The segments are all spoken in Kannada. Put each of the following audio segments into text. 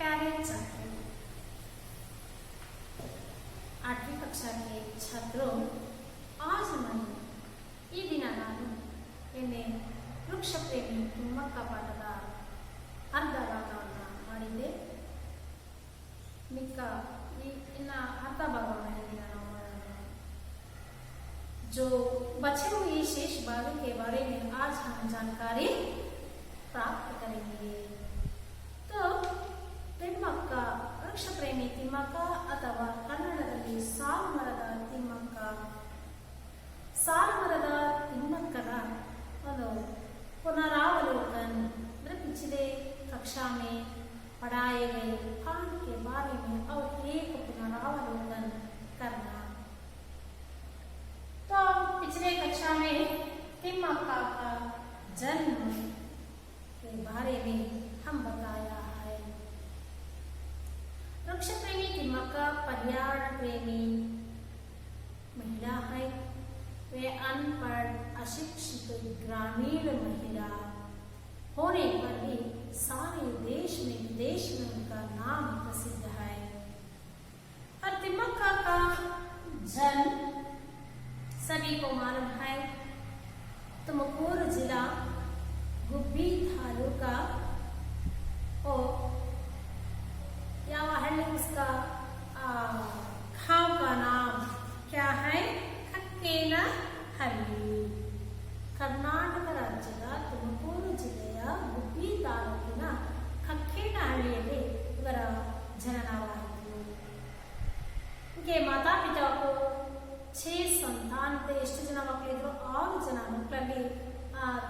प्यारे छात्रों, 8वीं कक्षा के छात्रों, आज ನಾನು ಈ ದಿನ ನಾನು ನಿನ್ನೆ ವೃಕ್ಷ ಪ್ರೇಮಿ ತಿಮ್ಮಕ್ಕ ಪಾಠದ ಅರ್ಧ ಭಾಗವನ್ನು ಮಾಡಿದ್ದೆ. ಮಿಕ್ಕ ಇನ್ನ ಅರ್ಧ ಭಾಗವನ್ನು ಈ ದಿನ ನಾವು ಮಾಡೋಣ. जो बचे हुए शेष भाग के बारे में आज हम जानकारी प्राप्त करेंगे. तो ತಿಮ್ಮಕ್ಕ, ವೃಕ್ಷ ಪ್ರೇಮಿ ತಿಮ್ಮಕ್ಕ ಅಥವಾ ಕನ್ನಡದಲ್ಲಿ ಸಾಲು ಮರದ ತಿಮ್ಮಕ್ಕ, साल मರದ तिम्मक्कन ಒಂದು पुनरावलोकन पिछले कक्षा में पढ़ाए गए पाठ के बारे में और एक पुनरावलोकन करना. तो पिछले कक्षा में तिम्मक्का का जन्म के बारे में हम बताया है. वृक्ष प्रेमी तिम्मक्का पर्यावरण प्रेमी महिला है. वे अनपढ़ अशिक्षित ग्रामीण महिला होने पर भी सारे देश में विदेश में उनका नाम प्रसिद्ध है. और तिम्मक्का का जन्म सभी को मालूम है. तुमकूरू जिला गुब्बी तालूका और यावहल्ली उसका गांव का नाम क्या है? ಕಕ್ಕೇನಹಳ್ಳಿ. ಕರ್ನಾಟಕ ರಾಜ್ಯದ ತುಮಕೂರು ಜಿಲ್ಲೆಯ ಗುಬ್ಬಿ ತಾಲೂಕಿನ ಕಕ್ಕೇನಹಳ್ಳಿಯಲ್ಲಿ ಇವರ ಜನನವಾಯಿತು. उनके माता पिता को 6 संतान थे. ಎಷ್ಟು ಜನ ಮಕ್ಕಳಿದ್ರು? 6 ಜನ ಮಕ್ಕಳಲ್ಲಿ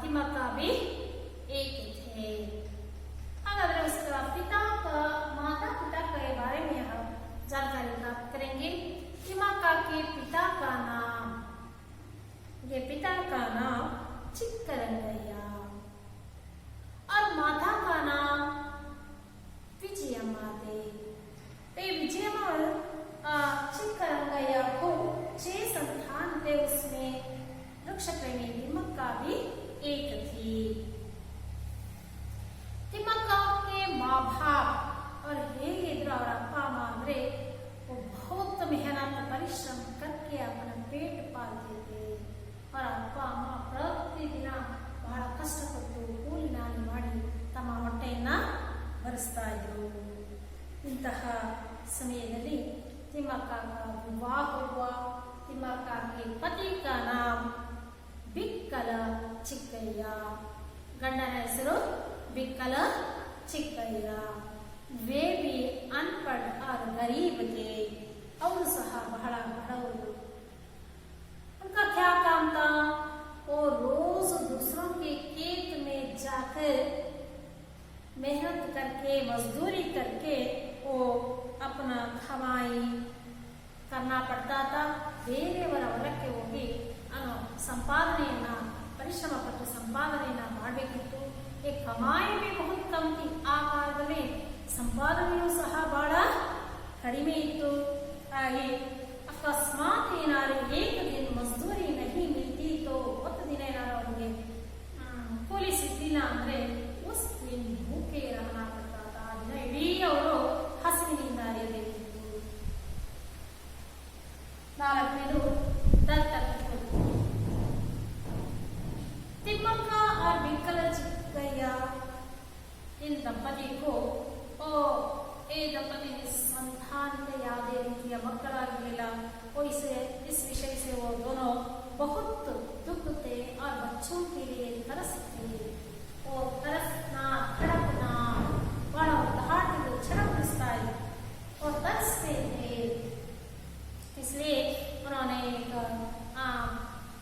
ತಿಮ್ಮಕ್ಕ भी एक थे. हालांकि उसका पिता का माता पिता के बारे में हम जानकारी प्राप्त करेंगे. तिम्मक्का के पिता का नाम, ये पिता का नाम चिक्करंगय्या और माता का नाम विजयम्मा थे. विजयम्मा और चिक्करंगय्या को 6 संतान थे. उसमें वृक्ष प्रेमी तिम्मक्का भी एक थी. तिम्मक्का के माँ बाप और ಹೇಗಿದ್ರು ಅವರ ಅಪ್ಪ ಅಮ್ಮ ಅಂದ್ರೆ बहुत मेहनत परिश्रम करके अपना पेट पालते थे. और ಅಪ್ಪ ಅಮ್ಮ ಪ್ರತಿದಿನ ಬಹಳ ಕಷ್ಟಪಟ್ಟು ಕೂಲಿ ನಾಲಿ ಮಾಡಿ ತಮ್ಮ ಹೊಟ್ಟೆಯನ್ನ ಭರಿಸ್ತಾ ಇದ್ರು. ಇಂತಹ ಸಮಯದಲ್ಲಿ ತಿಮ್ಮಕ್ಕ ವಿವಾಹ हुआ. तिम्मक्का के पति का नाम ಬಿಕ್ಕಲ ಚಿಕ್ಕಯ್ಯ. ಗಂಡನ ಹೆಸರು ಬಿಕ್ಕಲ ಚಿಕ್ಕಯ್ಯ. वे भी अनपढ़ और गरीब थे. और सह बहಳ बड़ವರು. उनका क्या काम था? वो रोज दूसरों के खेत में जाकर मेहनत करके मजदूरी करके वो अपना कमाई करना पड़ता था. ಬೇರೆಯವರ ಹೊಲಕ್ಕೆ ಹೋಗಿ ಸಂಪಾದನೆಯನ್ನ ಪರಿಶ್ರಮ ಪಟ್ಟು ಸಂಪಾದನೆಯನ್ನ ಮಾಡಬೇಕಿತ್ತು. ये कमाई भी बहुत कम थी. ಆ ಕಾಲದಲ್ಲಿ ಸಂಪಾದನೆಯೂ ಸಹ ಬಹಳ ಕಡಿಮೆ ಇತ್ತು. ಹಾಗೆ ಅಕಸ್ಮಾತ್ ಏನಾದ್ರು ಏಕ ದಿನ ಮಜದೂರಿ ನಹಿ ಮಿಲ್ತಿ ತೋ, ಒಂದು ದಿನ ಏನಾದ್ರು ಅವರಿಗೆ ಕೂಲಿ ಸಿಗ್ಲಿಲ್ಲ ಅಂದ್ರೆ ಉಸ್ ದಿನ ಭೂಕೆ ರಹನ ಪಡ್ತಾ. ಆ ದಿನ ಇಡೀ ಅವರು ಹಸಿವಿನಿಂದ ಅರಿಯಬೇಕಿತ್ತು. 4ನೇದು ದತ್ತಕ. ತಿಮ್ಮಕ್ಕ और ಬಿಕ್ಕಲ ಚಿಕ್ಕಯ್ಯ इन दंपति को ये दंपति संतान के ಯಾವುದೇ ರೀತಿಯ ಮಕ್ಕಳಾಗಲಿಲ್ಲ. इस विषय से वो दोनों बहुत दुख थे और बच्चों के लिए तरसते. और तरसना तड़पना बड़ा उदाहरण छड़कता है और तरसते थे. इसलिए उन्होंने एक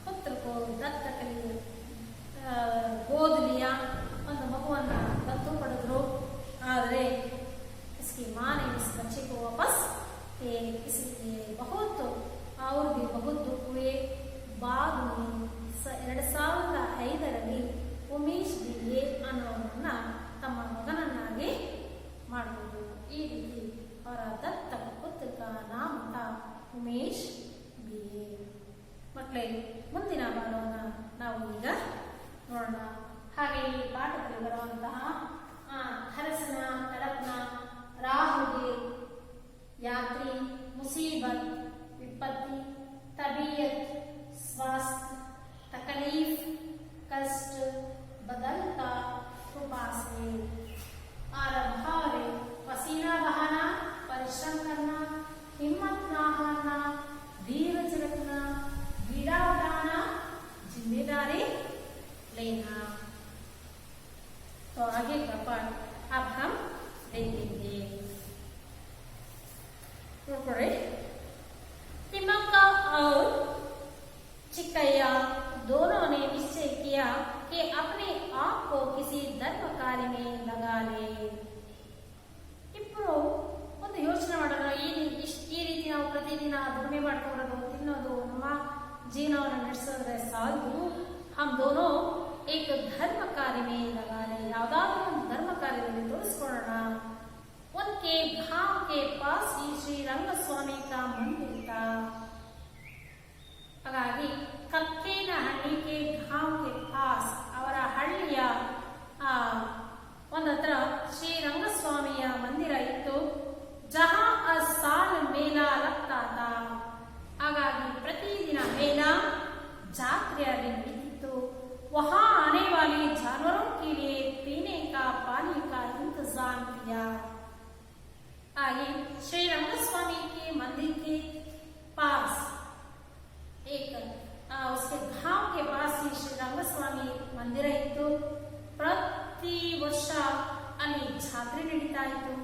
पुत्र को दत्तक गोद लिया. ಒಂದು ಮಗುವನ್ನು ದತ್ತು ಪಡೆದ್ರು. ಆದರೆ इसकी माँ ने इस बच्चे को वापस इसलिए बहुत और भी बहुत दुख हुए. बाद में 2005ರಲ್ಲಿ ಉಮೇಶ್ ಬಿಲ್ಲೆ ಅನ್ನೋರನ್ನ ತಮ್ಮ स्वामी का मंदिर था। ಹಾಗಾಗಿ ಕಕ್ಕೇನಹಳ್ಳಿ के गांव के पास ಅವರ ಹಳ್ಳಿಯ ಒಂದು ಹತ್ರ ಶ್ರೀರಂಗಸ್ವಾಮಿಯ ಮಂದಿರ ಇತ್ತು। ಜಹಾ ಸಾಲ್ ಮೇಲಾ ಲಗ್ತಾ ಥಾ, ಹಾಗಾಗಿ ಪ್ರತಿದಿನ ಮೇಳ ಜಾತ್ರೆಯಲ್ಲಿ ನಡೀತಿತ್ತು। वहां आने वाले जानवरों के लिए पीने का पानी का इंतजाम किया। आगे श्री रंगस्वामी के मंदिर के पास एक उसके गांव के पास ही श्री रंगस्वामी मंदिर इತ್ತು। ಪ್ರತಿ ವರ್ಷ ಅಲ್ಲಿ ಜಾತ್ರೆ ನಡೀತಾ ಇತ್ತು।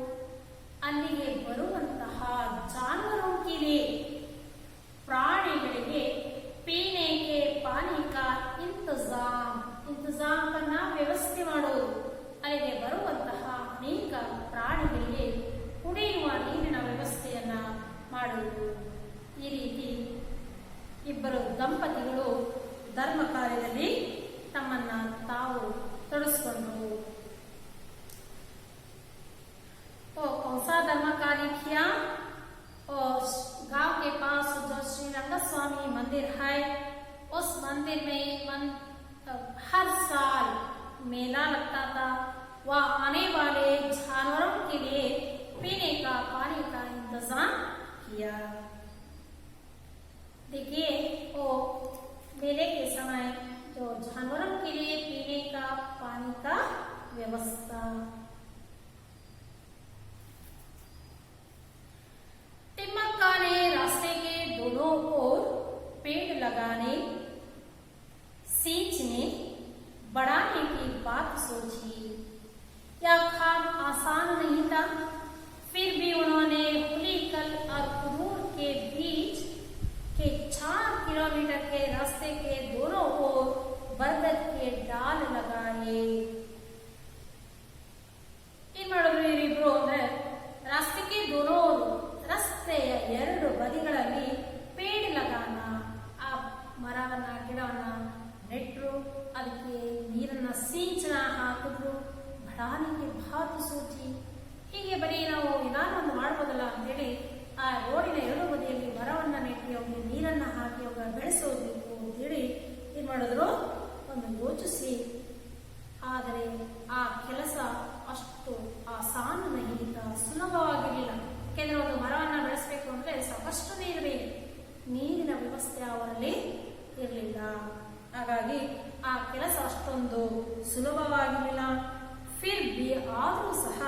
ಅಲ್ಲಿಗೆ ಬರುವಂತಹ ಜಾನುವಾರುಗಳಿಗೆ ಪ್ರಾಣಿಗಳಿಗೆ पीने के पानी का इंतजाम करना ವ್ಯವಸ್ಥೆ ಮಾಡೋದು। ಅಲ್ಲಿಗೆ ಬರುವಂತಹ ಅನೇಕ ಪ್ರಾಣಿಗಳಿಗೆ ಕುಡಿಯುವ ನೀರಿನ ವ್ಯವಸ್ಥೆಯನ್ನ ಮಾಡುವುದು। ಈ ರೀತಿ ಇಬ್ಬರು ದಂಪತಿಗಳು ಧರ್ಮ ಕಾರ್ಯದಲ್ಲಿ ತಮ್ಮನ್ನ ತಾವು ತೊಡಗಿಸಿಕೊಂಡರು। कौन सा धर्म कार्य किया? और गांव के पास जो श्री रंगस्वामी मंदिर है, उस मंदिर में हर साल मेला लगता था। वह आने वाले जानवरों के लिए पीने का पानी का इंतजाम किया। देखिए वो मेले के समय जो जानवरों के लिए पीने का पानी का व्यवस्था। तिम्मक्का ने रास्ते के दोनों ओर पेड़ लगाने, सींचने, बढ़ाने की बात सोची। यह काम आसान नहीं था, फिर भी उन्होंने हुलीकल और कुदूर के बीच के 4 किलोमीटर के रास्ते के दोनों ओर बरगद के डाल लगाए। ಇವರಿಬ್ರು ಅಂದ್ರೆ ರಾಸ್ತೆಗೆ दोनों ರಸ್ತೆಯ ಎರಡು ಬದಿಗಳಲ್ಲಿ ಪೇಡ್ ಲಗಾನ, ಆ ಮರವನ್ನ ಗಿಡವನ್ನ ನೆಟ್ಟರು, ಅದಕ್ಕೆ ನೀರನ್ನ ಸಿಂಚನ ಹಾಕಿದ್ರು, ಬಡಾನಿಗೆ ಭಾತು ಸೂಚಿ, ಹೀಗೆ ಬರೀ ನಾವು ಏನಾದ್ರು ಮಾಡ್ಬೋದಲ್ಲ ಅಂತೇಳಿ ಆ ರೋಡಿನ ಎರಡು ಬದಿಯಲ್ಲಿ ಮರವನ್ನ ನೆಟ್ಟಿ ಅವ್ರಿಗೆ ನೀರನ್ನ ಹಾಕಿ ಅವಾಗ ಬೆಳೆಸೋಬೇಕು ಅಂತೇಳಿ ಏನ್ ಮಾಡಿದ್ರು, ಒಂದು ಯೋಚಿಸಿ. ಆದರೆ ಆ ಕೆಲಸ ಅಷ್ಟು ಆಸಾನವಾಗಿಲ್ಲ, ಸುಲಭವಾಗಿರಲಿಲ್ಲ. ಯಾಕೆಂದ್ರೆ ಒಂದು ಮರವನ್ನ ಬೆಳೆಸಬೇಕು ಅಂದ್ರೆ ಸಾಕಷ್ಟು ನೀರು ಬೇಕು, ನೀರಿನ ವ್ಯವಸ್ಥೆ ಅವರಲ್ಲಿ ಇರಲಿಲ್ಲ. ಹಾಗಾಗಿ ಆ ಕೆಲಸ ಅಷ್ಟೊಂದು ಸುಲಭವಾಗಿರಲಿಲ್ಲ. ಫಿರ್ ಬಿ ಆದರೂ ಸಹ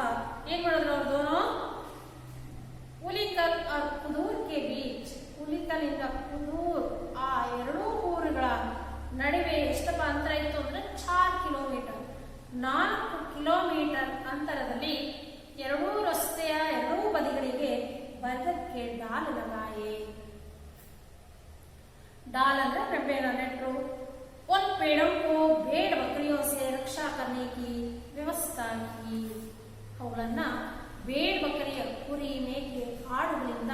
ಏನ್ ಮಾಡಿದ್ರು ಅವ್ರದೋನು, ಹುಲಿಕಲ್ और कुदूर के बीच, ಹುಲಿಕಲ್ ಇಂದ ಕುದೂರ್ ಆ ಎರಡೂ ಊರುಗಳ ನಡುವೆ ಎಷ್ಟಪ್ಪ ಅಂತರ ಇತ್ತು ಅಂದ್ರೆ 4 ಕಿಲೋಮೀಟರ್, 4 ಕಿಲೋಮೀಟರ್ ಅಂತರದಲ್ಲಿ ಎರಡೂ ರಸ್ತೆಯ ಎರಡೂ ಬದಿಗಳಿಗೆ ಬರಗಕ್ಕೆ डाल लगाए। डाल ಅಂದ್ರೆ ಬೆಂಬೆನ ನೆಟ್ಟರು। उन पेड़ों को भेड़ बकरियों से रक्षा करने की व्यवस्था की। ಅವುಗಳನ್ನ ಬೇಡ್ ಬಕರಿಯ ಕುರಿ ಮೇಕೆ ಆಡುಗಳಿಂದ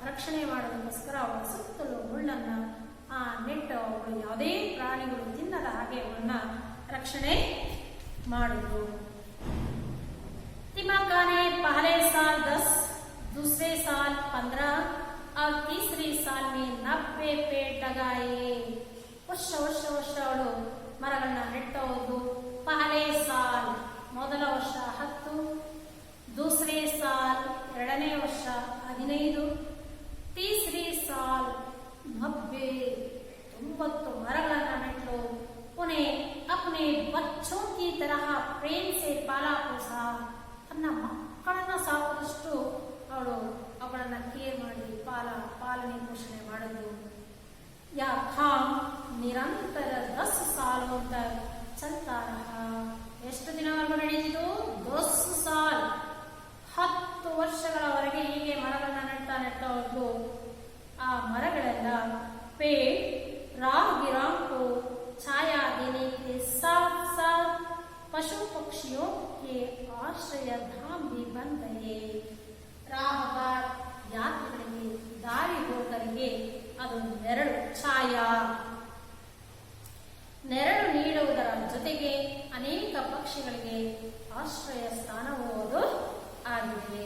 ರಕ್ಷಣೆ ಮಾಡೋದಕ್ಕೋಸ್ಕರ ಅವರ ಸುತ್ತಲೂ ಮುಳ್ಳನ್ನ ನೆಟ್ಟು ಅವುಗಳು ಯಾವುದೇ ಪ್ರಾಣಿಗಳು ತಿನ್ನದ ಹಾಗೆ ಅವನ್ನ ರಕ್ಷಣೆ ಮಾಡಿದ್ರು। तिम्मक्का ने पहले साल 10, दूसरे साल 15 और तीसरे साल में 90 पेड़ लगाए। ವರ್ಷ ಅವಳು ಮರಗಳನ್ನ ನೆಟ್ಟೋದು। ಪಹಲೆ ಸಾಲ್ ಮೊದಲ ವರ್ಷ 10, ದೂಸರೆ ಸಾಲ್ ಎರಡನೇ ವರ್ಷ 15, ತೀಸರಿ ಸಾಲ್ 90 ಮರಗಳನ್ನ ನೆಟ್ಟು उन्हें अपने बच्चों की तरह प्रेम से पाला पोसा। ತನ್ನ ಮಕ್ಕಳನ್ನ ಸಾಕುವಷ್ಟು ಅವಳು ಅವುಗಳನ್ನ ಕೇರ್ ಮಾಡಿ ಪಾಲನೆ ಪೋಷಣೆ ಮಾಡಿದ್ರು। ಯಾ ಕಾಮ್ ನಿರಂತರ 10 ಸಾಲೋं तक चलता रहा। ಎಷ್ಟು ದಿನವರೆಗೂ ನಡೆಯಿತು? 10 ಸಾಲ್, 10 ವರ್ಷಗಳವರೆಗೆ ಹೀಗೆ ಮರಗಳನ್ನ ನೆಡ್ತಾ ಹೋದ್ರು। ಆ ಮರಗಳೆಲ್ಲ पेड़ राहगीरों को छाया देने के साथ साथ पशु पक्षियों के आश्रय धाम भी बन गए। राहगार ಯಾತ್ರಿಗಳಿಗೆ ದಾರಿ ಹೋಗರಿಗೆ ಅದು ನೆರಳು, ಛಾಯಾ, ನೆರಳು ನೀಡುವುದರ ಜೊತೆಗೆ ಅನೇಕ ಪಕ್ಷಿಗಳಿಗೆ ಆಶ್ರಯ ಸ್ಥಾನವೂ ಅದು ಆಗಿದೆ।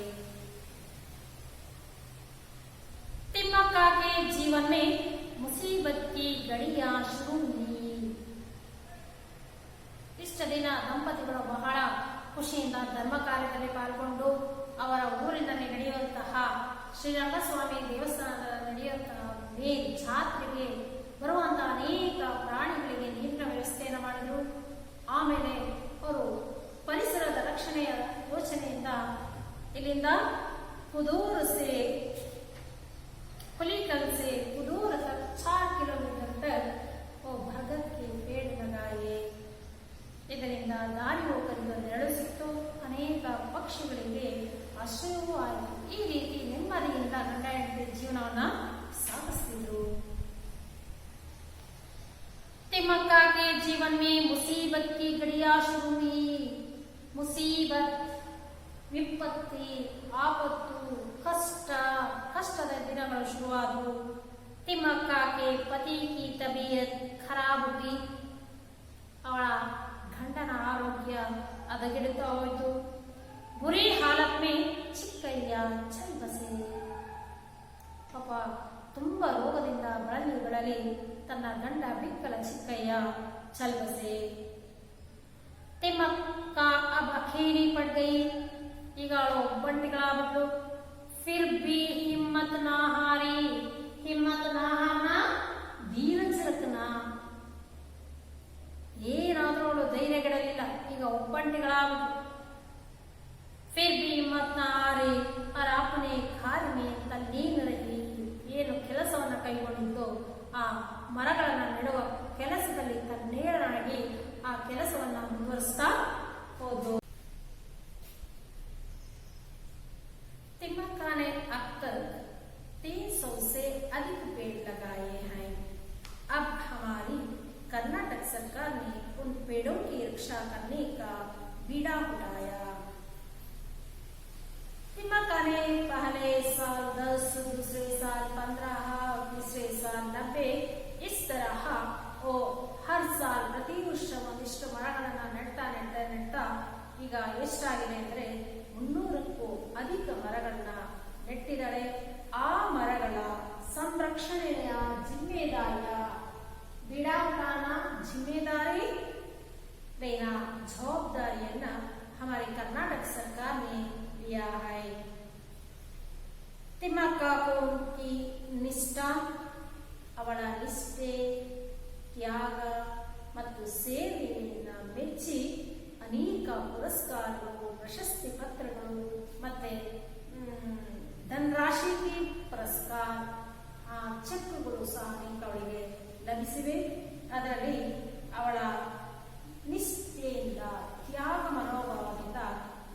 ಧರ್ಮ ಕಾರ್ಯದಲ್ಲಿ ಪಾಲ್ಗೊಂಡು ಅವರ ಊರಿನಲ್ಲಿ ನಡೆಯುವಂತಹ ಶ್ರೀರಂಗಸ್ವಾಮಿ ದೇವಸ್ಥಾನದಲ್ಲಿ ನಡೆಯುವಂತಹ ಮೇನ್ ಜಾತ್ರೆಗೆ ಬರುವಂತಹ ಅನೇಕ ಪ್ರಾಣಿಗಳಿಗೆ ನೀರಿನ ವ್ಯವಸ್ಥೆಯನ್ನು ಮಾಡಿದರು. ಆಮೇಲೆ ಅವರು ಪರಿಸರದ ರಕ್ಷಣೆಯ ಯೋಚನೆಯಿಂದ ಇಲ್ಲಿಂದ कुदूर से पुलिकल से कुदूर तक 4 किलोमीटर तक वो भरगत के पेड़ लगाए. ಇದರಿಂದ ದಾರಿ ಹೋಗಲು ನೆರಳು ಸಿಕ್ತು, ಅನೇಕ ಪಕ್ಷಿಗಳಿಗೆ ಆಶ್ರಯವೂ ಆಯಿತು. ಈ ರೀತಿ ನೆಮ್ಮದಿಯಿಂದ ಗಂಡ ಹೆಂಡತಿ ಜೀವನವನ್ನ ಸಾಗಿಸ್ತಿದ್ರು. तिमक्का के जीवन में मुसीबत की घड़ियां शुरू हुई. मुसीबत, ವಿಪತ್ತಿ, ಆಪತ್ತು, ಕಷ್ಟದ ದಿನಗಳು ಶುರುವಾದವು. ತಿಮ್ಮಕ್ಕ ಕೆ ಪತಿ ಕಿ ತಬೀಯತ್ ಖರಾಬ್ ಹುಯಿ. ಅವಳ ಗಂಡನ ಆರೋಗ್ಯ ಹದಗೆಡುತ್ತಾ ಹೋಯಿತು. ಬುರಿ ಹಾಲತ್ ಮೇ ಚಿಕ್ಕಯ್ಯ ಚಲ್ ಬಸೆ. ಪಾಪ ತುಂಬಾ ರೋಗದಿಂದ ಬಳಲಿ ತನ್ನ ಗಂಡ ಬಿಕ್ಕಲ ಚಿಕ್ಕಯ್ಯ ಚಲ್ ಬಸೆ. ತಿಮ್ಮಕ್ಕ ಅಬ್ ಅಖೇರಿ ಪಡ್ ಗಯಿ. ಈಗ ಅವಳು ಒಬ್ಬಂಟಿಗಳಾಗ್ಬಿಟ್ಲು. ಫಿರ್ ಬಿ ಹಿಮ್ಮತ್ ನಾ ಹಾರಿ. ಹಿಮ್ಮತ್ ನಾ ಹಾರನ ಧೀರಜ್ ರತ್ನ. ಏನಾದ್ರೂ ಅವಳು ಧೈರ್ಯಗೆಡಲಿಲ್ಲ. ಈಗ ಒಬ್ಬಂಟಿಗಳಾಗ್ಬಿಟ್ಲು. ಫಿರ್ ಬಿ ಹಿಮ್ಮತ್ ನಾ ಹಾರಿ ಅವರ ಅಪ್ಪನೇ ಕಾರ್ಮೆ ತಲ್ಲೀನ್ ರಹಿ. ಏನು ಕೆಲಸವನ್ನ ಕೈಗೊಂಡಿದ್ದು ಆ ಮರಗಳನ್ನ ನೆಡುವ ಕೆಲಸದಲ್ಲಿ ತನ್ನೇರನಾಗಿ ಆ ಕೆಲಸವನ್ನ ಮುಂದುವರಿಸ್ತಾ ಹೋದು. तिम्मक्का ने अब तक 300 से अधिक पेड़ लगाए हैं. अब हमारी कर्नाटक सरकार ने उन पेड़ों की रक्षा करने का बीड़ा उठाया. तिम्मक्का ने पहले साल 10, दूसरे साल 15, तीसरे साल 90 इस तरह वो हर साल ಪ್ರತಿ ವರ್ಷ ಒಂದಿಷ್ಟು ಮರಗಳನ್ನ ನೆಡ್ತಾ ಈಗ ಎಷ್ಟಾಗಿದೆ ಅಂದ್ರೆ 300ಕ್ಕೂ ಅಧಿಕ ಮರಗಳನ್ನ ನೆಟ್ಟಿದ್ದಾರೆ. ಆ ಮರಗಳ ಸಂರಕ್ಷಣೆಯ ಜಿಮ್ಮೆದಾರಿಯ ಬಿಡಾವಟಾನ ಜಿಮ್ಮೆದಾರಿ लेना जवाबदारियನ್ನ हमारे कर्नाटक सरकार ने लिया है. तिम्मक्का को उनकी निष्ठा, ಅವಳ ನಿಷ್ಠೆ, ತ್ಯಾಗ ಮತ್ತು ಸೇವೆಯನ್ನು ಮೆಚ್ಚಿ ಅನೇಕ ಪುರಸ್ಕಾರಗಳು, ಪ್ರಶಸ್ತಿ ಪತ್ರಗಳು ಮತ್ತೆ ಧನರಾಶಿ ಪುರಸ್ಕಾರ, ಚೆಕ್ಗಳು ಸಹ ಅನೇಕ ಅವಳಿಗೆ ಲಭಿಸಿವೆ. ಅದರಲ್ಲಿ ಅವಳ ನಿಷ್ಠೆಯಿಂದ, ತ್ಯಾಗ ಮನೋಭಾವದಿಂದ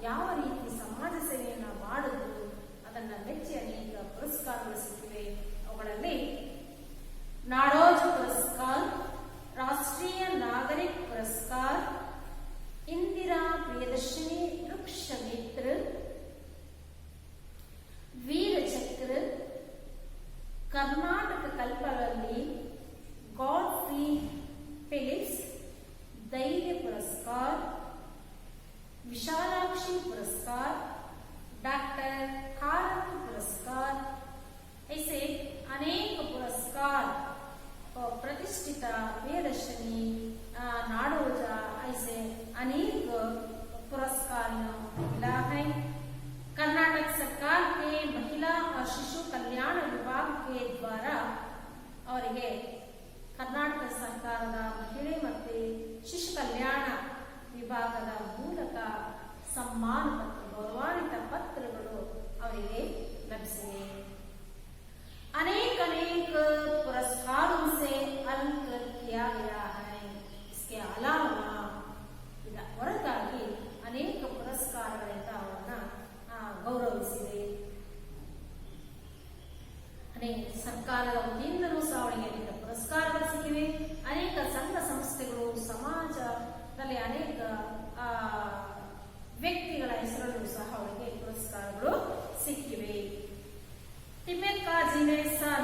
ಯಾವ ರೀತಿ ಸಮಾಜ ಸೇವೆಯನ್ನು ಮಾಡುವುದು ಅದನ್ನು ಮೆಚ್ಚಿ ಅನೇಕ ಪುರಸ್ಕಾರಗಳು ಸಿಕ್ಕಿವೆ. ಅವುಗಳಲ್ಲಿ ನಾಡೋಜ ಪುರಸ್ಕಾರ, ರಾಷ್ಟ್ರೀಯ ನಾಗರಿಕ ಪುರಸ್ಕಾರ, ಇಂದಿರಾ ಪ್ರಿಯದರ್ಶಿನಿ ವೃಕ್ಷ ಮಿತ್ರ, ವೀರ ಚಕ್ರ, ಕರ್ನಾಟಕ ಕಲ್ಪವಲ್ಲಿ, गॉडफ्री फिलिप्स धैर्य पुरस्कार, विशालाक्षी पुरस्कार, डॉक्टर कारक पुरस्कार, ऐसे अनेक पुरस्कार और प्रतिष्ठित प्रियदर्शनी, नाडोजा, ऐसे अनेक पुरस्कार मिला है. कर्नाटक सरकार के महिला और शिशु कल्याण विभाग के द्वारा ಅವರಿಗೆ ಕರ್ನಾಟಕ ಸರ್ಕಾರದ ಮಹಿಳೆ ಮತ್ತು ಶಿಶು ಕಲ್ಯಾಣ ವಿಭಾಗದ ಮೂಲಕ सम्मान पत्र, गौरवान्वित पत्रಗಳು ಅವರಿಗೆ ಲಭಿಸಿವೆ. अनेक अनेक पुरस्कारों से अलंकृत किया गया है. इसके अलावा ಇದರ ಹೊರತಾಗಿ ಅನೇಕ ಪುರಸ್ಕಾರಗಳಿಂದ ಅವರನ್ನ ಗೌರವಿಸಿದೆ. ಅನೇಕ ಸರ್ಕಾರದ ವತಿಯಿಂದಲೂ ಸಹ ಅವರಿಗೆ ಅನೇಕ ಪುರಸ್ಕಾರಗಳು ಸಿಕ್ಕಿವೆ. ಅನೇಕ ಸಂಘ ಸಂಸ್ಥೆಗಳು, ಸಮಾಜದಲ್ಲಿ ಅನೇಕ ವ್ಯಕ್ತಿಗಳ ಹೆಸರಲ್ಲೂ ಸಹ ಅವರಿಗೆ ಪುರಸ್ಕಾರಗಳು ಸಿಕ್ಕಿವೆ. तिम्मक्का जी ने सन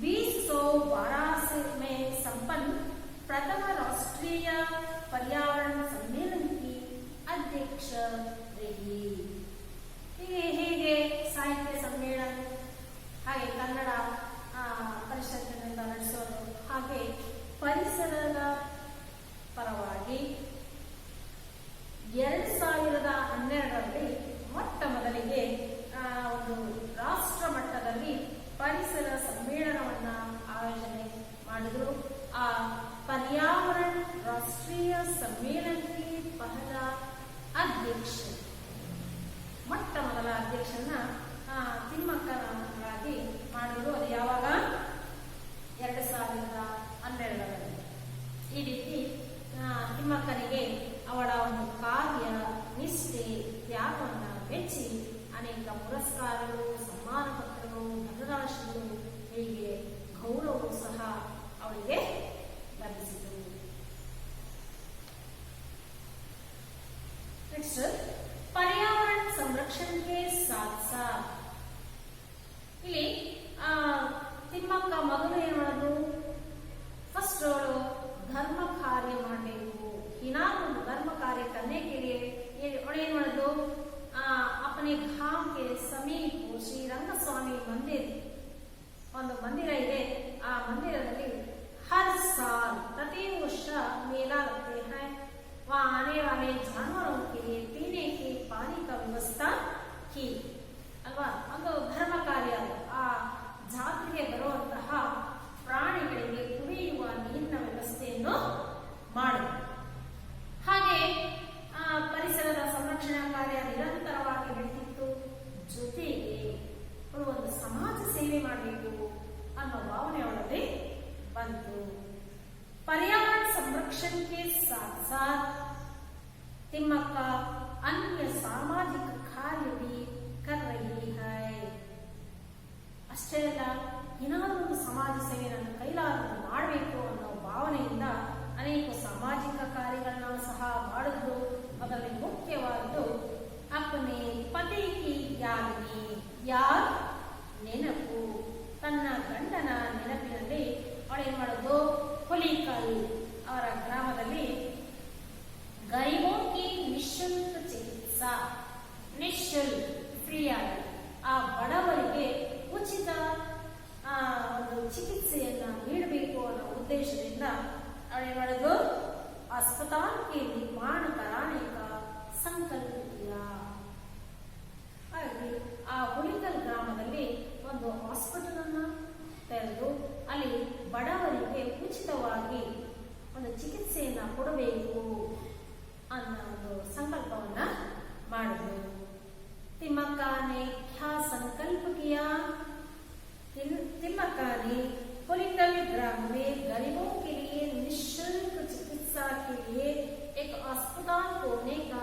2012 में संपन्न प्रथम राष्ट्रीय पर्यावरण सम्मेलन की अध्यक्ष रही. ಹೀಗೆ ಸಾಹಿತ್ಯ ಸಮ್ಮೇಳನ, ಹಾಗೆ ಕನ್ನಡ ಪರಿಷತ್ತಿನಿಂದ ನಡೆಸೋದು, ಹಾಗೆ ಪರಿಸರದ ಪರವಾಗಿ 2012 ಅಧ್ಯಕ್ಷರನ್ನ ತಿಮ್ಮಕ್ಕನಾಗಿ ಮಾಡಿದ್ರು. ಅದು ಯಾವಾಗ 2012ರಲ್ಲಿ. ಈ ರೀತಿ ತಿಮ್ಮಕ್ಕನಿಗೆ ಅವಳ ಒಂದು ಕಾರ್ಯ ನಿಷ್ಠೆ ತ್ಯಾಗವನ್ನು ಮೆಚ್ಚಿ ಅನೇಕ ಪುರಸ್ಕಾರಗಳು, ಸಮ್ಮಾನ ಪತ್ರಗಳು, ಧನರಾಶಿಗಳು, ಹೀಗೆ ಗೌರವವು ಸಹ ಅವಳಿಗೆ ಲಭಿಸಿತು. नेक्स्ट पर्यावरण संरक्षण के साथ साथ ಇಲ್ಲಿ ತಿಮ್ಮಕ್ಕ ಮೊದಲು ಏನು ಮಾಡೋದು, ಫಸ್ಟ್ ಅವಳು ಧರ್ಮ ಕಾರ್ಯ ಮಾಡಬೇಕು. ಏನಾದ್ರು ಧರ್ಮ कार्य करने के लिए ಅವಳು ಏನು ಮಾಡೋದು, अपने गांव के समीप ಶ್ರೀ ರಂಗಸ್ವಾಮಿ ಮಂದಿರ, ಒಂದು ಮಂದಿರ ಇದೆ. ಆ ಮಂದಿರದಲ್ಲಿ हर साल प्रति वर्ष मेला लगते हैं. वहाँ आने वाले जानवरों के लिए पीने के पानी का व्यवस्था की ಅಲ್ವಾ. ಒಂದು ಧರ್ಮ ಕಾರ್ಯ. ಆ ಜಾತ್ರೆಗೆ ಬರುವಂತಹ ಪ್ರಾಣಿಗಳಿಗೆ ಕುಡಿಯುವ ನೀರಿನ ವ್ಯವಸ್ಥೆಯನ್ನು ಮಾಡಿದೆ. ಹಾಗೆ ಪರಿಸರದ ಸಂರಕ್ಷಣಾ ಕಾರ್ಯ ನಿರಂತರವಾಗಿ ನಡೀತಿತ್ತು. ಜೊತೆಗೆ ಒಂದು ಸಮಾಜ ಸೇವೆ ಮಾಡಬೇಕು ಅನ್ನೋ ಭಾವನೆ ಅವಳಲ್ಲಿ ಬಂತು. पर्यावरण संरक्षण के साथ साथ तिम्मक्का अन्य सामाजिक कार्य भी कर रही है. ಅಷ್ಟೇ ಅಲ್ಲ, ಏನಾದರೂ ಒಂದು ಸಮಾಜ ಸೇವೆ ನನ್ನ ಕೈಲಾದರೂ ಮಾಡಬೇಕು ಅನ್ನೋ ಭಾವನೆಯಿಂದ ಅನೇಕ ಸಾಮಾಜಿಕ ಕಾರ್ಯಗಳನ್ನ ಸಹ ಮಾಡಿದ್ರು. ಅದರಲ್ಲಿ ಮುಖ್ಯವಾದ್ದು अपने पति की याद में, ಯಾರ್ ನೆನಪು, ತನ್ನ ಗಂಡನ ನೆನಪಿನಲ್ಲಿ ಅವಳೇನ್ ಮಾಡೋದು, ಹುಲಿಕಲ್ ಅವರ ಗ್ರಾಮದಲ್ಲಿ ಗರೀಬೋ ಕಿ ನಿಶುಲ್ಕ ಚಿಕಿತ್ಸಾ, ನಿಶುಲ್ಕ ಫ್ರೀ ಆಗಿ ಆ ಬಡವರಿಗೆ ಉಚಿತ ಒಂದು ಚಿಕಿತ್ಸೆಯನ್ನ ನೀಡಬೇಕು ಅನ್ನೋ ಉದ್ದೇಶದಿಂದ ಅವಳೇನ್ ಮಾಡೋದು, अस्पताल के निर्माण कराने का संकल्प किया. ಹಾಗೆ ಆ ಹುಲಿಕಲ್ ಗ್ರಾಮದಲ್ಲಿ ಒಂದು ಹಾಸ್ಪಿಟಲ್ ಅನ್ನ ತೆರೆದು ಅಲ್ಲಿ ಬಡವರಿಗೆ ಉಚಿತವಾಗಿ ಒಂದು ಚಿಕಿತ್ಸೆಯನ್ನ ಕೊಡಬೇಕು ಅನ್ನೋ ಒಂದು ಸಂಕಲ್ಪವನ್ನ ಮಾಡಿದ್ರು. तिम्मक्का ने क्या संकल्प किया? तिम्मक्का ने हुलिकल ग्राम में गरीबों के लिए निःशुल्क चिकित्सा के लिए एक अस्पताल खोलने का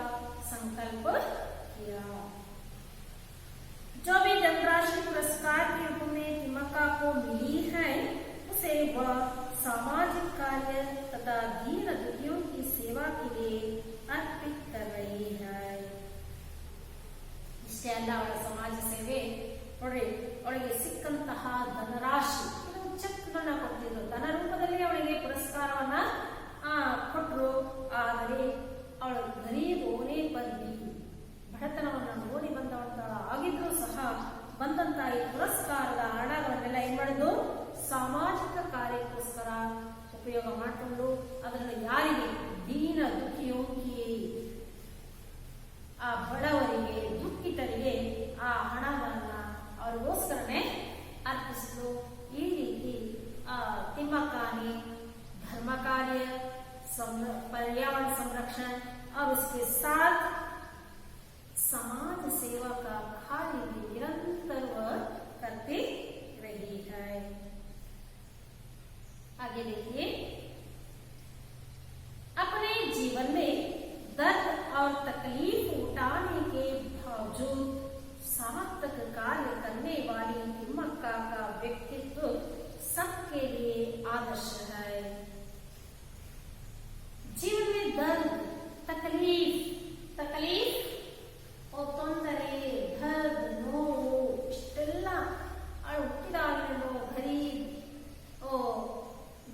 संकल्प किया. जो भी धनराशि पुरस्कार के रूप में तिम्मक्का को मिली है, उसे वह सामाजिक कार्य तथा दीन दुखियों की सेवा के लिए अर्पित कर रही है. ಇಷ್ಟೇ ಅಲ್ಲ, ಅವಳ ಸಮಾಜ ಸೇವೆ ನೋಡ್ರಿ, ಅವಳಿಗೆ ಸಿಕ್ಕಂತಹ ಧನರಾಶಿ ಚೆಕ್ಗಳನ್ನ ಕೊಡ್ತಿದ್ರು. ಧನ ರೂಪದಲ್ಲಿ ಅವಳಿಗೆ ಪುರಸ್ಕಾರವನ್ನ ಕೊಟ್ಟರು. ಆದರೆ ಅವಳು ಗರೀಬ್ ಓನೇ ಬಂದಿ, ಬಡತನವನ್ನ ನೋಡಿ ಬಂದವಂತ ಆಗಿದ್ರು ಸಹ ಬಂದಂತಹ ಈ ಪುರಸ್ಕಾರದ ಹಣಗಳನ್ನೆಲ್ಲ ಏನ್ ಮಾಡಿದ್ರು, ಸಾಮಾಜಿಕ ಕಾರ್ಯಕ್ಕೋಸ್ಕರ ಉಪಯೋಗ ಮಾಡಿಕೊಂಡು ಅದನ್ನು ಯಾರಿಗೆ, ದೀನ ದುಃಖಿಯೋಗಿ, ಆ ಬಡವರಿಗೆ ದುಃಖಿತರಿಗೆ ಆ ಹಣವನ್ನ ಅವ್ರಿಗೋಸ್ಕರನೇ अर्पिಸಿದ್ರು. ಈ ರೀತಿ तिम्मक्का ने धर्म कार्य, पर्यावरण संरक्षण और उसके साथ समाज सेवा का कार्य भी निरंतर वह करती रही है. आगे देखिए, अपने जीवन में दर्द और तकलीफ उठाने के बावजूद सार्थक कार्य करने वाली तिम्मक्का का व्यक्तित्व सबके लिए आदर्श है. जीवन में दर्द, तकलीफ और ತೊಂದರೆ, दर्द, ನೋವು ಇಷ್ಟೆಲ್ಲ ಹುಟ್ಟಿದಾಗಲೂ ಗರೀಬ್,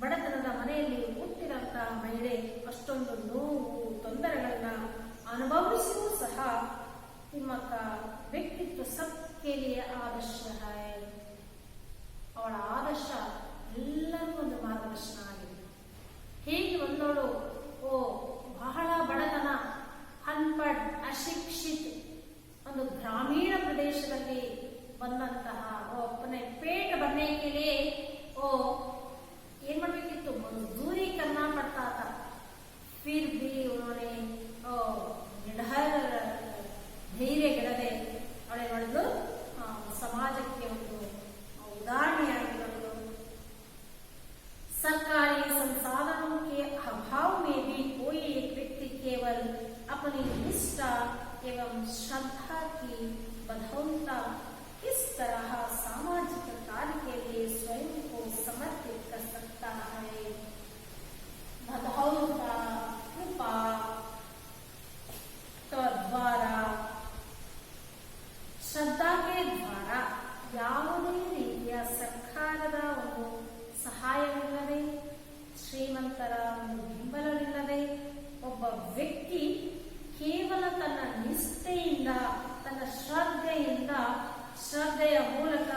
ಬಡತನದ ಮನೆಯಲ್ಲಿ ಹುಟ್ಟಿದಂತಹ ಮಹಿಳೆ ಅಷ್ಟೊಂದು ನೋವು ತೊಂದರೆಗಳನ್ನ ಅನುಭವಿಸಿಯೂ ಸಹ तिम्मक्का व्यक्तित्व सबके लिए आदर्श है. ಅವಳ ಆದರ್ಶ ಎಲ್ಲರಿಗೂ ಒಂದು ಮಾರ್ಗದರ್ಶನ ಆಗಿದೆ. ಹೇಗೆ ಒಂದೋಳು ಬಹಳ ಬಡತನ, ಅನ್ಪಡ್, ಅಶಿಕ್ಷಿತ್, ಒಂದು ಗ್ರಾಮೀಣ ಪ್ರದೇಶದಲ್ಲಿ ಬಂದಂತಹ अपने पेट भरने के लिए ಏನ್ ಮಾಡ್ಬೇಕಿತ್ತು, मजदूरी करना पड़ता था. फिर भी उन्होंने धैर्य गिड़ದೆ ಅವಳೇನು श्रद्धा की बदौलत किस तरह सामाजिक कार्य के लिए स्वयं को समर्पित कर सकता है। बदौलत कृपा द्वारा ಶ್ರದ್ಧಾಗೆ ದ್ವಾರ ಯಾವುದೇ ರೀತಿಯ ಸರ್ಕಾರದ ಒಂದು ಸಹಾಯವಿಲ್ಲದೆ, ಶ್ರೀಮಂತರ ಒಂದು ಬೆಂಬಲವಿಲ್ಲದೆ ಒಬ್ಬ ವ್ಯಕ್ತಿ ಕೇವಲ ತನ್ನ ನಿಷ್ಠೆಯಿಂದ, ತನ್ನ ಶ್ರದ್ಧೆಯ ಮೂಲಕ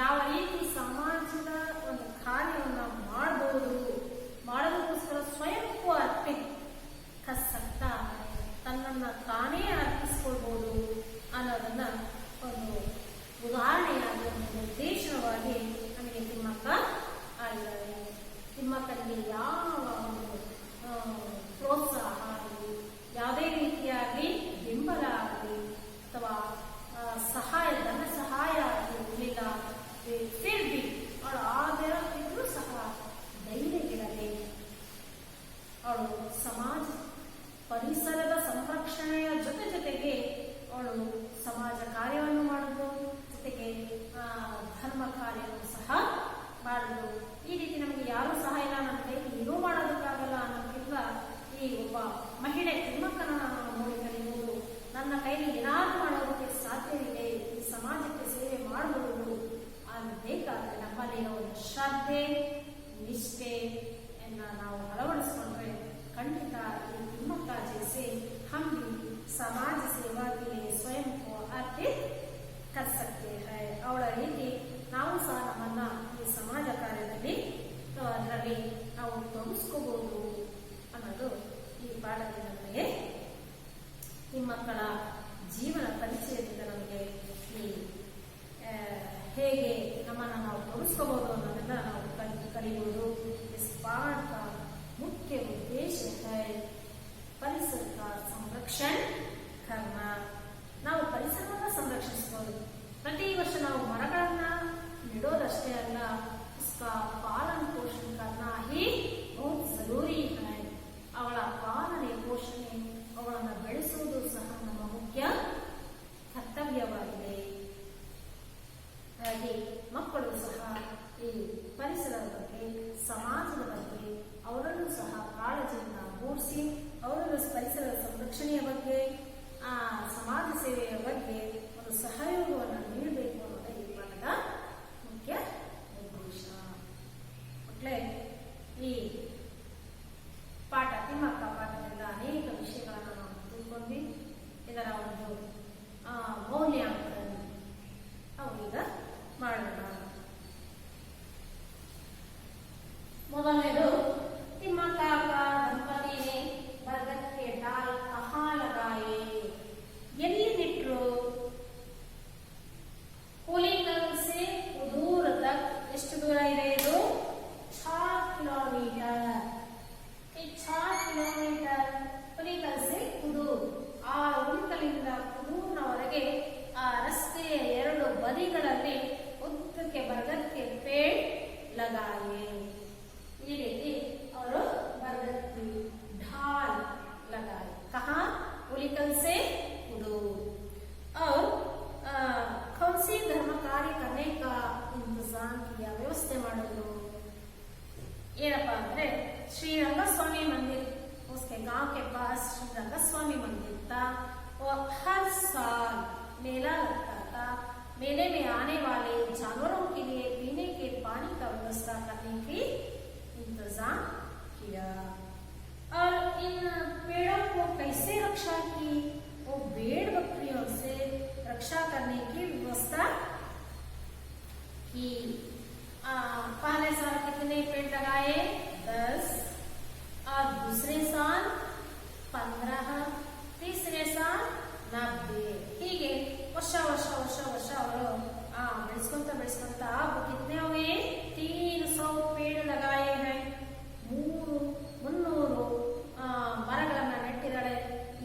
ಯಾವ ರೀತಿ ಸಮಾಜದ ಒಂದು ಕಾರ್ಯವನ್ನು ಮಾಡೋದಕ್ಕೋಸ್ಕರ ಸ್ವಯಂಗೂ ಅರ್ಪಿತ ಕರ್ ಸಕ್ತಾ ಹೈ, ತನ್ನನ್ನು ತಾನೇ ಅರ್ಪಿಸ್ಕೊಳ್ಬಹುದು ಅನ್ನೋದನ್ನ ಒಂದು ಉದಾಹರಣೆಯಾಗಿ, ಒಂದು ನಿರ್ದೇಶನವಾಗಿ ನಮಗೆ ತಿಮ್ಮಕ್ಕ ಆಗಿದ್ದಾರೆ. ತಿಮ್ಮಕ್ಕನಿಗೆ ಯಾವ ಒಂದು ಪ್ರೋತ್ಸಾಹ ಆಗಲಿ, ಯಾವುದೇ ರೀತಿಯಾಗಿ ಬೆಂಬಲ ಆಗಲಿ ಅಥವಾ ಧನ ಸಹಾಯ ಇರಲಿಲ್ಲ. ಫಿರ್ಬಿ ಅವಳು ಆಗಿದ್ರೂ ಸಹ ಧೈರ್ಯವಿರಲಿ. ಅವಳು ಸಮಾಜ ಪರಿಸರದ ಸಂರಕ್ಷಣೆಯ ಜೊತೆಗೆ ಅವಳು ಸಮಾಜ ಕಾರ್ಯವನ್ನು ಮಾಡುವುದು, ಜೊತೆಗೆ ಧರ್ಮ ಕಾರ್ಯವನ್ನು ಸಹ ಮಾಡುವುದು. ಈ ರೀತಿ ನಮಗೆ ಯಾರೂ ಸಹ ಇಲ್ಲ, ನನ್ನ ಕೈಲಿ ಏನೂ ಮಾಡೋದಕ್ಕಾಗಲ್ಲ ಅನ್ನೋಕ್ಕಿಂತ ಈ ಒಬ್ಬ ಮಹಿಳೆ ತಿಮ್ಮಕ್ಕನ ನೋಡಿ ಕಲಿಯುವುದು, ನನ್ನ ಕೈಲಿ ಏನಾದರೂ ಮಾಡೋದಕ್ಕೆ ಸಾಧ್ಯವಿದೆ, ಈ ಸಮಾಜಕ್ಕೆ ಸೇವೆ ಮಾಡಬಹುದು ಬೇಕಾದ್ರೆ ನಮ್ಮಲ್ಲಿರೋ ಒಂದು ಶ್ರದ್ಧೆ, ನಿಷ್ಠೆಯನ್ನು ನಾವು ಅಳವಡಿಸಿಕೊಂಡ್ರೆ ಖಂಡಿತ ಈ ತಿಮ್ಮಕ್ಕ ಜैसे हम भी समाज सेवा के लिए स्वयं को अर्पित कर सकते हैं. ಅವಳ ರೀತಿ ನಾವು ಸಹ ನಮ್ಮನ್ನ ಈ ಸಮಾಜ ಕಾರ್ಯದಲ್ಲಿ ಅದರಲ್ಲಿ ನಾವು ತೊಡಗಿಸ್ಕೋಬಹುದು ಅನ್ನೋದು ಈ ಪಾಠದಿಂದ ನಮಗೆ, ತಿಮ್ಮಕ್ಕಳ ಜೀವನ ಪರಿಚಯದಿಂದ ನಮಗೆ ಈ ಹೇಗೆ ನಮ್ಮನ್ನು ನಾವು ತೊಡಗಿಸ್ಕೋಬಹುದು ಅನ್ನೋದನ್ನ ನಾವು ಕಲಿಯುವುದು. ಇಸ್ ಪಾಠ का मुख्य उद्देश्य है ಪರಿಸರ ಸಂರಕ್ಷಣೆ ಕರ್ಮ. ನಾವು ಪರಿಸರವನ್ನು ಸಂರಕ್ಷಿಸಬಹುದು. ಪ್ರತಿ ವರ್ಷ ನಾವು ಮರಗಳನ್ನ ನೆಡೋದಷ್ಟೇ ಅಲ್ಲ, उसका पालन पोषण करना ही बहुत जरूरी है. ಅವಳ ಪಾಲನೆ ಪೋಷಣೆ, ಅವಳನ್ನು ಬೆಳೆಸುವುದು ಸಹ ನಮ್ಮ ಮುಖ್ಯ ಕರ್ತವ್ಯವಾಗಿದೆ. ಹಾಗೆ ಮಕ್ಕಳು ಸಹ ಈ ಪರಿಸರದ ಬಗ್ಗೆ, ಸಮಾಜದ ಬಗ್ಗೆ ಅವರನ್ನು ಸಹ ಕಾಳಜಿಯಿಂದ ಮೂಡಿಸಿ, ಅವರನ್ನು ಪರಿಸರದ ಸಂರಕ್ಷಣೆಯ ಬಗ್ಗೆ, ಸಮಾಜ ಸೇವೆಯ ಬಗ್ಗೆ ಒಂದು ಸಹಯೋಗವನ್ನು ನೀಡಬೇಕು ಅನ್ನೋದೇ ಈ ಪಾಠದ ಮುಖ್ಯ ಉದ್ದೇಶ. ಮಕ್ಕಳೇ, ಈ ಪಾಠ ತಿಮ್ಮಕ್ಕ ಪಾಠದಿಂದ ಅನೇಕ ವಿಷಯಗಳನ್ನು ನಾವು ತಿಳ್ಕೊಂಡ್ವಿ. ಇದರ ಒಂದು ಮೌಲ್ಯಾಂಕನ ನಾವು ಈಗ ಮಾಡೋಣ. ಮೊದಲನೇದು, ತಿಮ್ಮಕ್ಕ ದಂಪತಿ ने बरगद के डाल कहाँ लगाए, ಎಲ್ಲಿ ನೆಟ್ರು? ಹುಲಿಕಲ್ से ಉದೂರ तक, ಎಷ್ಟು ದೂರ ಇದೆ ಇದು? 6 ಕಿಲೋಮೀಟರ್. ಈ 6 ಕಿಲೋಮೀಟರ್ ಹುಲಿಕಲ್ से ಉದೂರ್, ಆ ಹುಲಿಕಲಿಂದ ಉದೂರ್ನವರೆಗೆ ಆ ರಸ್ತೆಯ ಎರಡು ಬದಿಗಳಲ್ಲಿ ಉದ್ದಕ್ಕೆ ಬರಗದಕ್ಕೆ ಪೇಡ್ ಲಗಾಯೆ. ಈ ರೀತಿ ಅವರು बरगद की ढाल लगाए. कहाँ? उलिकल से उदूर. और कौन सी धर्म कार्य करने का इंतजाम किया, व्यवस्थೆ ಮಾಡಿದ್ರು? ಏನಪ್ಪಾ ಅಂದ್ರೆ श्री रंगस्वामी मंदिर, उसके गांव के पास श्री रंगस्वामी मंदिर था. और हर साल मेला लगता था. मेले में आने वाले जानवरों के लिए पीने के पानी का व्यवस्था करने की इंतजाम किया. और इन पेड़ों को कैसे रक्षा की? वो भेड़ बकरियों से रक्षा करने की व्यवस्था की. पहले साल कितने पेड़ लगाए? 10. और दूसरे साल 15, तीसरे साल 90. ಹೀಗೆ ವರ್ಷ ಅವರು ಬೆಳೆಸ್ಕೊಂತ अब कितने हुए? 300 पेड़ लगाए हैं. 300 ಮರಗಳನ್ನ ನೆಟ್ಟಿದ್ದಾಳೆ.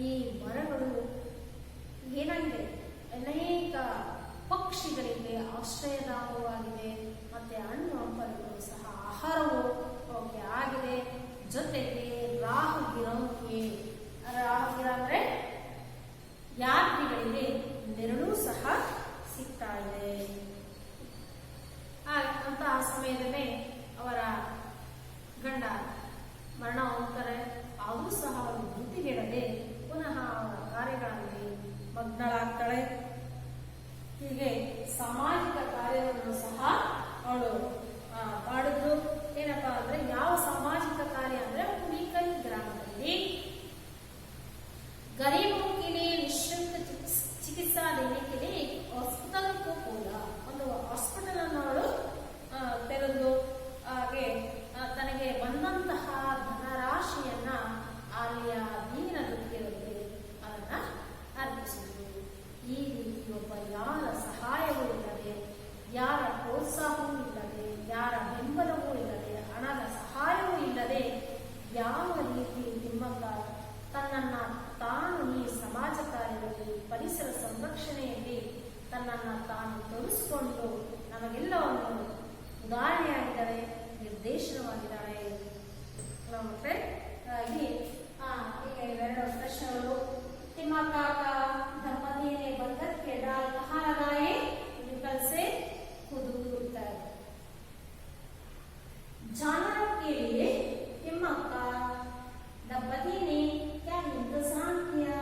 ಈ ಮರಗಳು ಏನಾಗಿದೆ? ಅನೇಕ ಪಕ್ಷಿಗಳಿಗೆ ಆಶ್ರಯದಾಯಕವಾಗಿದೆ, ಮತ್ತೆ ಹಣ್ಣು ಹಂಪಲುಗಳು ಸಹ ಆಹಾರವು ಅವಕ್ಕೆ ಆಗಿದೆ. ಜೊತೆಗೆ ರಾಹುಗಿರ ಅಂದ್ರೆ ಯಾತ್ರಿಗಳಿಗೆ ಇದ್ದಾಳೆ. ಹೀಗೆ ಸಾಮಾಜಿಕ ಕಾರ್ಯವನ್ನು ಸಹ ಅವಳು ಮಾಡಿದ್ರು. ಏನಪ್ಪಾ ಅಂದ್ರೆ ಯಾವ ಸಾಮಾಜಿಕ ಕಾರ್ಯ ಅಂದ್ರೆ ಹುಲಿಕಲ್ ಗ್ರಾಮದಲ್ಲಿ गरीबों के लिए निःशुल्क चिकित्सा देने के लिए एक हॉस्पिटल को खोला. ಒಂದು ಹಾಸ್ಪಿಟಲ್ ಅನ್ನು ಅವಳು ತೆರೆದು ಹಾಗೆ ತನಗೆ ಬಂದಂತಹ ಧನರಾಶಿಯನ್ನ ಅಲ್ಲಿಯ ದೀನ ದುಃಖಿಗಳಿಗೆ ಅದನ್ನ ಅರ್ಪಿಸಿದ್ರು. ಈ ರೀತಿ ಒಬ್ಬ ಯಾರ ಸಹಾಯವೂ ಇಲ್ಲದೆ, ಯಾರ ಪ್ರೋತ್ಸಾಹವೂ ಇಲ್ಲದೆ, ಯಾರ ಬೆಂಬಲವೂ ಇಲ್ಲದೆ, ಹಣದ ಸಹಾಯವೂ ಇಲ್ಲದೆ ಯಾವ ರೀತಿ ತಿಮ್ಮಕ್ಕ ತನ್ನನ್ನ ತಾನು ಈ ಸಮಾಜ ಕಾರ್ಯದಲ್ಲಿ, ಪರಿಸರ ಸಂರಕ್ಷಣೆಯಲ್ಲಿ ತನ್ನನ್ನು ತಾನು ತೋರಿಸಿಕೊಂಡು ನಮಗೆಲ್ಲವನ್ನು ಉದಾಹರಣೆಯಾಗಿದ್ದಾರೆ, ನಿರ್ದೇಶನವಾಗಿದ್ದಾರೆ. ಮತ್ತೆ ಈಗ ಇವೆರಡು ಪ್ರಶ್ನೆಗಳು. तिम्मक्का का धर्मपत्नी ने बरगद के डाल कहाँ लगाए? निकल से खुद उत्तर. जानवरों के लिए तिम्मक्का दंपति ने क्या इंतजाम किया?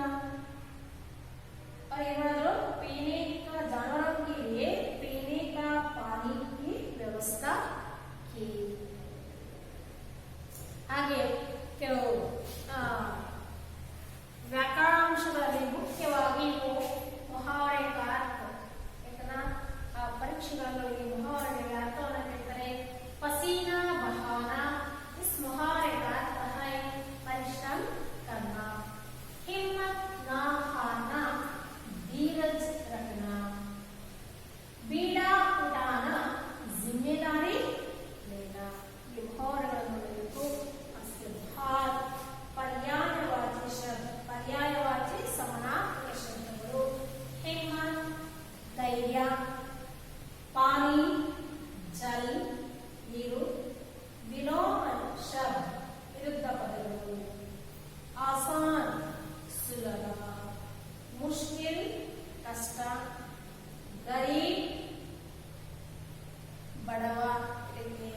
और ये पीने का जानवरों के लिए पीने का पानी की व्यवस्था की. आगे ಕೆಲವು ವ್ಯಾಕರಣಾಂಶಗಳಲ್ಲಿ ಮುಖ್ಯವಾಗಿ ಮುಹಾವರೆಗಳ ಅರ್ಥ. ಯಾಕಂದ್ರೆ ಪರೀಕ್ಷೆಗಳಲ್ಲಿ ಈ ಮುಹಾವರೆಗಳ ಅರ್ಥವನ್ನು ಹೇಳ್ತಾರೆ. पसीना बहाना, इस मुहावरे का अर्थ है परिश्रम करना, हिम्मत ना हारना, धीरज रखना, बीड़ा उठाना, जिम्मेदारी लेना. ये मुहावरेಗಳನ್ನು ಬೇಕು. ಅಷ್ಟೇ ಭಾರ पर्यायवाची शब्द, पर्यायवाची समानार्थक शब्दಗಳು. हिम्मत धैर्य, पानी जल ನೀರು, ವಿಲೋಮ ಶಬ್ದ ವಿರುದ್ಧ ಪದಗಳು. ಆಸಾನ್ ಸುಲಭ, ಮುಷ್ಕಿಲ್ ಕಷ್ಟ, ಗರೀಬ್ ಬಡವ, ಇದಕ್ಕೆ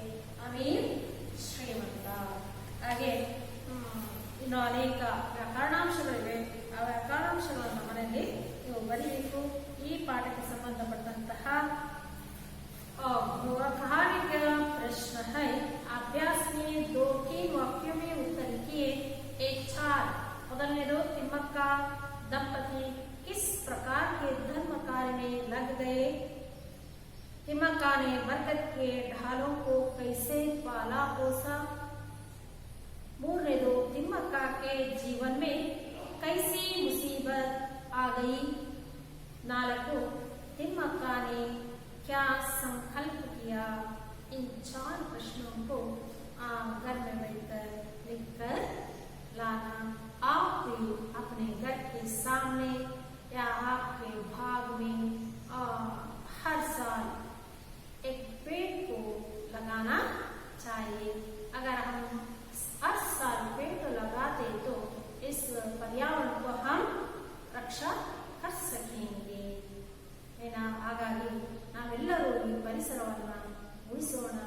ಅಮೀರ್ ಶ್ರೀಮಂತ. ಹಾಗೆ ಇನ್ನು ಅನೇಕ ವ್ಯಾಕರಣಾಂಶಗಳಿವೆ. ಆ ವ್ಯಾಕರಣಾಂಶಗಳನ್ನು ಮನೆಯಲ್ಲಿ ನೀವು ಬರೀಬೇಕು. ಈ ಪಾಠಕ್ಕೆ ಸಂಬಂಧಪಟ್ಟಂತಹ कहानी का प्रश्न है. अभ्यास में 2-3 वाक्यों में उत्तर लिखिए. 1-4. ಮೊದಲನೇದು, तिम्मक्का दंपति किस प्रकार के धर्म कार्य में लग गए? तिम्मक्का ने बरगद के ढालों को कैसे पाला पोसा? ಮೂರನೇದು, तिम्मक्का के जीवन में कैसी मुसीबत आ गई? 4. तिम्मक्का ने क्या संकल्प किया? इन 4 प्रश्नों को घर में बैठकर लिखकर लाना. आप भी अपने घर के सामने या आपके भाग में हर साल एक पेड़ को लगाना चाहिए. अगर हम हर साल पेड़ लगाते तो इस पर्यावरण को हम रक्षा कर सकेंगे. ಹಾಗಾಗಿ ನಾವೆಲ್ಲರೂ ಈ ಪರಿಸರವನ್ನು ಉಳಿಸೋಣ.